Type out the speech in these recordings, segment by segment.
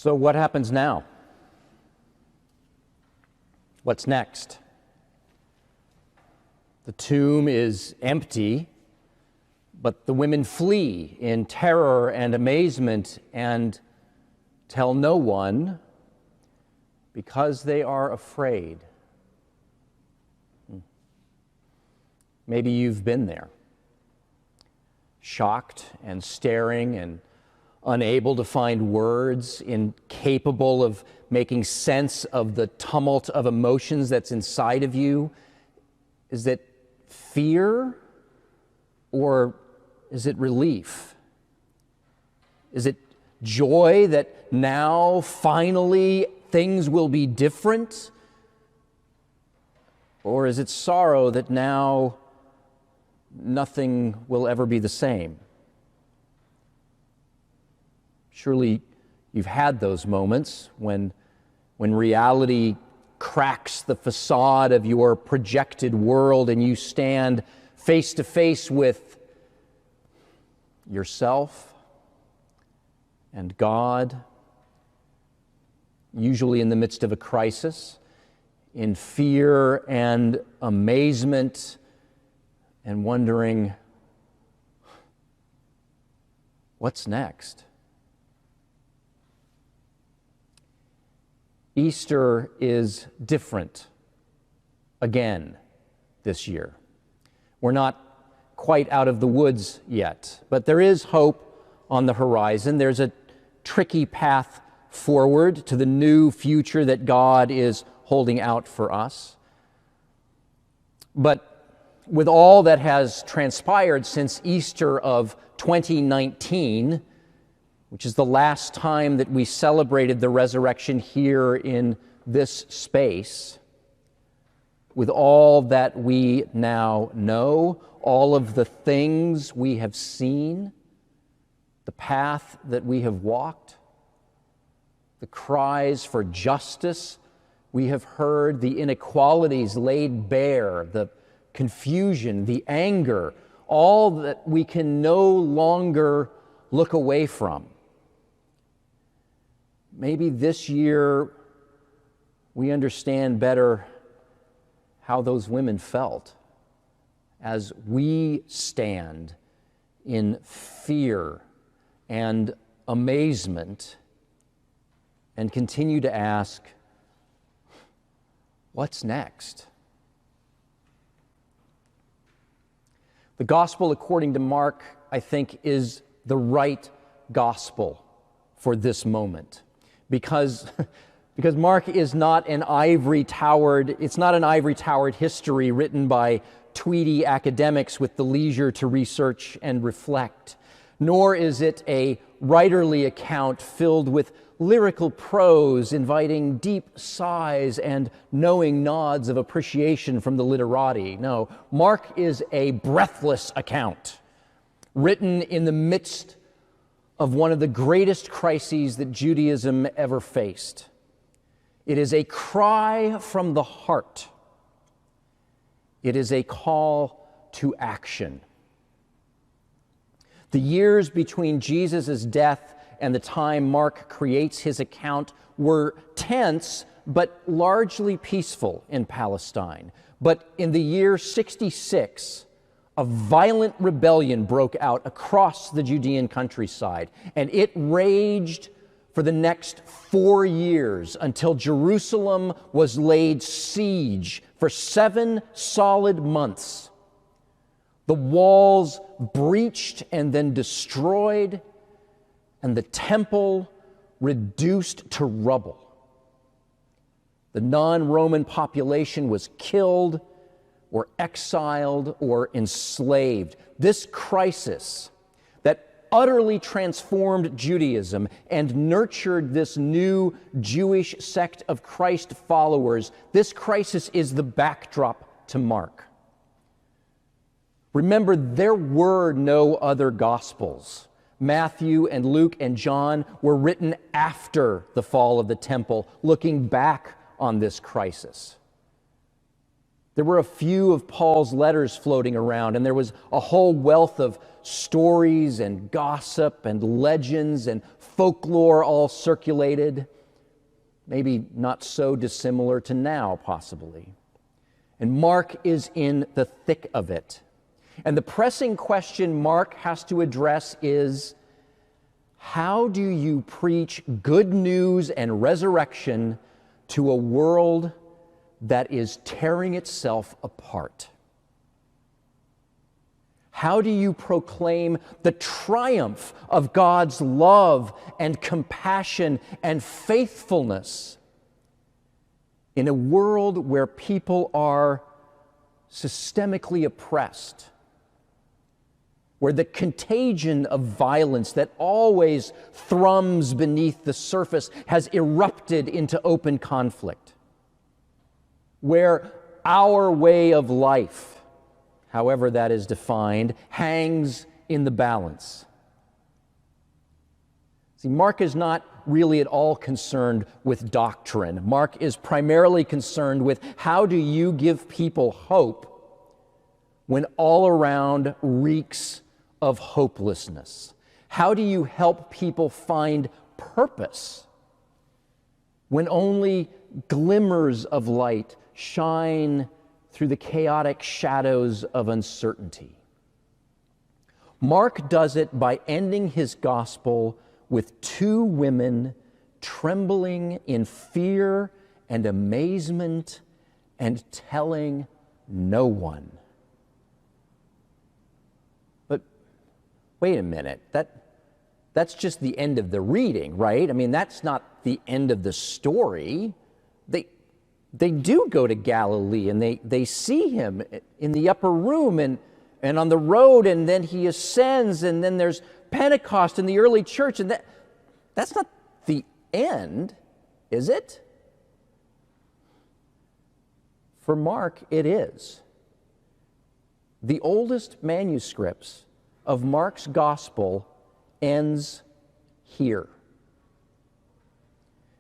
So what happens now? What's next? The tomb is empty, but the women flee in terror and amazement and tell no one because they are afraid. Maybe you've been there, shocked and staring and unable to find words, incapable of making sense of the tumult of emotions that's inside of you. Is it fear or is it relief? Is it joy that now finally things will be different? Or is it sorrow that now nothing will ever be the same? Surely you've had those moments when reality cracks the facade of your projected world and you stand face to face with yourself and God, usually in the midst of a crisis, in fear and amazement and wondering, what's next? Easter is different again this year. We're not quite out of the woods yet, but there is hope on the horizon. There's a tricky path forward to the new future that God is holding out for us. But with all that has transpired since Easter of 2019, which is the last time that we celebrated the resurrection here in this space, with all that we now know, all of the things we have seen, the path that we have walked, the cries for justice we have heard, the inequalities laid bare, the confusion, the anger, all that we can no longer look away from. Maybe this year we understand better how those women felt as we stand in fear and amazement and continue to ask, what's next? The gospel according to Mark, I think, is the right gospel for this moment. Because Mark is not an ivory-towered history written by tweedy academics with the leisure to research and reflect, nor is it a writerly account filled with lyrical prose inviting deep sighs and knowing nods of appreciation from the literati. No, Mark is a breathless account written in the midst of one of the greatest crises that Judaism ever faced. It is a cry from the heart. It is a call to action. The years between Jesus' death and the time Mark creates his account were tense but largely peaceful in Palestine. But in the year 66, a violent rebellion broke out across the Judean countryside, and it raged for the next 4 years until Jerusalem was laid siege for 7 solid months. The walls breached and then destroyed, and the temple reduced to rubble. The non-Roman population was killed or exiled or enslaved. This crisis that utterly transformed Judaism and nurtured this new Jewish sect of Christ followers, this crisis is the backdrop to Mark. Remember, there were no other Gospels. Matthew and Luke and John were written after the fall of the temple, looking back on this crisis. There were a few of Paul's letters floating around, and there was a whole wealth of stories and gossip and legends and folklore all circulated, maybe not so dissimilar to now, possibly. And Mark is in the thick of it. And the pressing question Mark has to address is, how do you preach good news and resurrection to a world that is tearing itself apart? How do you proclaim the triumph of God's love and compassion and faithfulness in a world where people are systemically oppressed, where the contagion of violence that always thrums beneath the surface has erupted into open conflict, where our way of life, however that is defined, hangs in the balance? See, Mark is not really at all concerned with doctrine. Mark is primarily concerned with how do you give people hope when all around reeks of hopelessness? How do you help people find purpose when only glimmers of light shine through the chaotic shadows of uncertainty? Mark does it by ending his gospel with two women trembling in fear and amazement and telling no one. But wait a minute, that's just the end of the reading, right? I mean, that's not the end of the story. They do go to Galilee, and they see him in the upper room and on the road, and then he ascends, and then there's Pentecost in the early church, and that's not the end, is it? For Mark, it is. The oldest manuscripts of Mark's gospel ends here.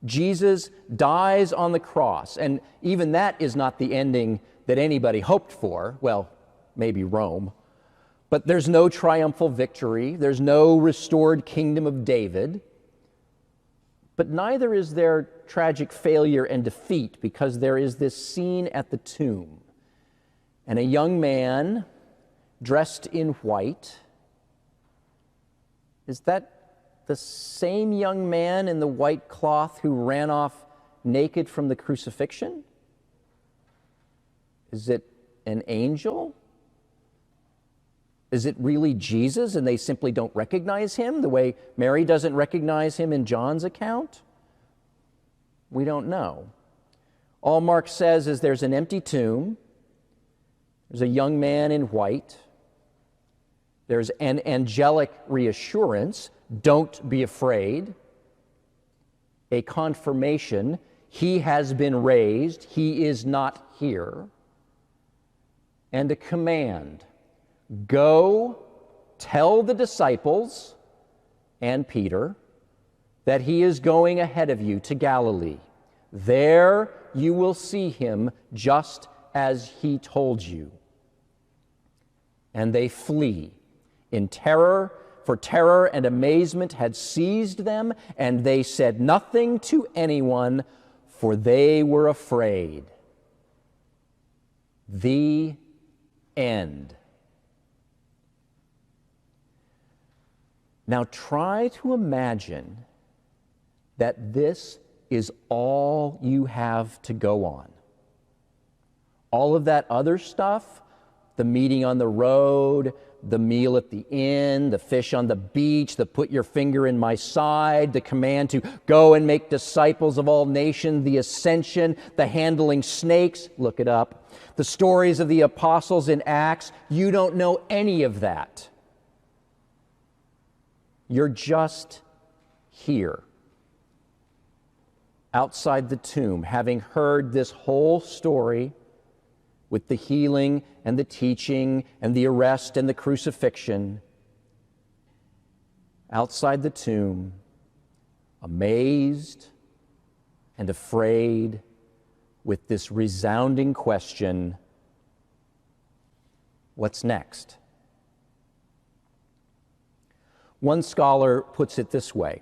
Jesus dies on the cross, and even that is not the ending that anybody hoped for. Well, maybe Rome. But there's no triumphal victory. There's no restored kingdom of David. But neither is there tragic failure and defeat, because there is this scene at the tomb. And a young man dressed in white. Is that the same young man in the white cloth who ran off naked from the crucifixion? Is it an angel? Is it really Jesus and they simply don't recognize him the way Mary doesn't recognize him in John's account? We don't know. All Mark says is there's an empty tomb, there's a young man in white, there's an angelic reassurance, don't be afraid, a confirmation, he has been raised, he is not here, and a command. Go tell the disciples and Peter that he is going ahead of you to Galilee. There you will see him just as he told you. And they flee in terror, for terror and amazement had seized them, and they said nothing to anyone, for they were afraid. The end. Now try to imagine that this is all you have to go on. All of that other stuff, the meeting on the road, the meal at the inn, the fish on the beach, the put your finger in my side, the command to go and make disciples of all nations, the ascension, the handling snakes, look it up, the stories of the apostles in Acts, you don't know any of that. You're just here, outside the tomb, having heard this whole story with the healing and the teaching and the arrest and the crucifixion. Outside the tomb, amazed and afraid, with this resounding question, What's next? One scholar puts it this way: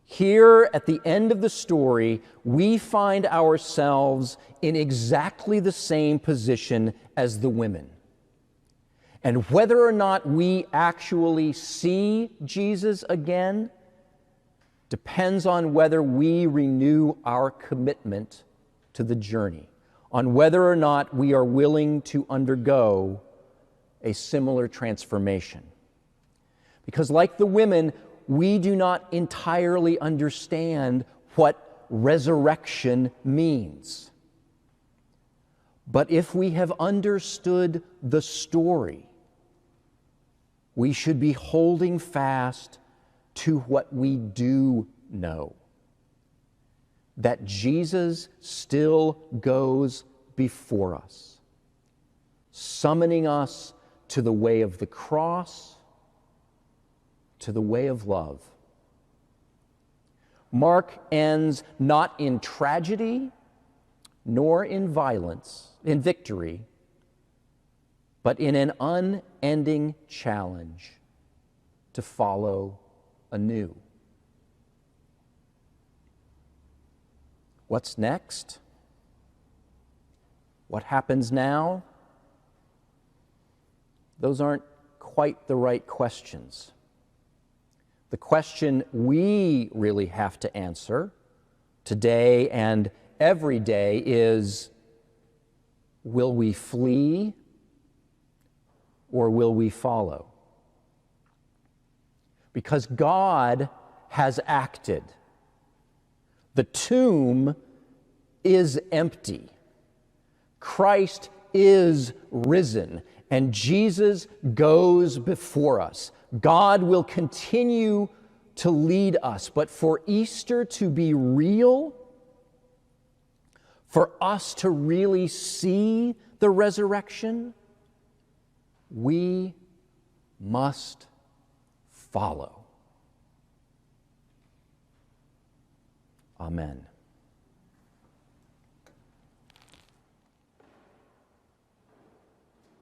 here at the end of the story, we find ourselves in exactly the same position as the women. And whether or not we actually see Jesus again depends on whether we renew our commitment to the journey, on whether or not we are willing to undergo a similar transformation. Because like the women, we do not entirely understand what resurrection means. But if we have understood the story, we should be holding fast to what we do know, that Jesus still goes before us, summoning us to the way of the cross, to the way of love. Mark ends not in tragedy, nor in violence, in victory, but in an unending challenge to follow anew. What's next? What happens now? Those aren't quite the right questions. The question we really have to answer today and every day is, will we flee or will we follow? Because God has acted. The tomb is empty. Christ is risen, and Jesus goes before us. God will continue to lead us, but for Easter to be real, for us to really see the resurrection, we must follow. Amen.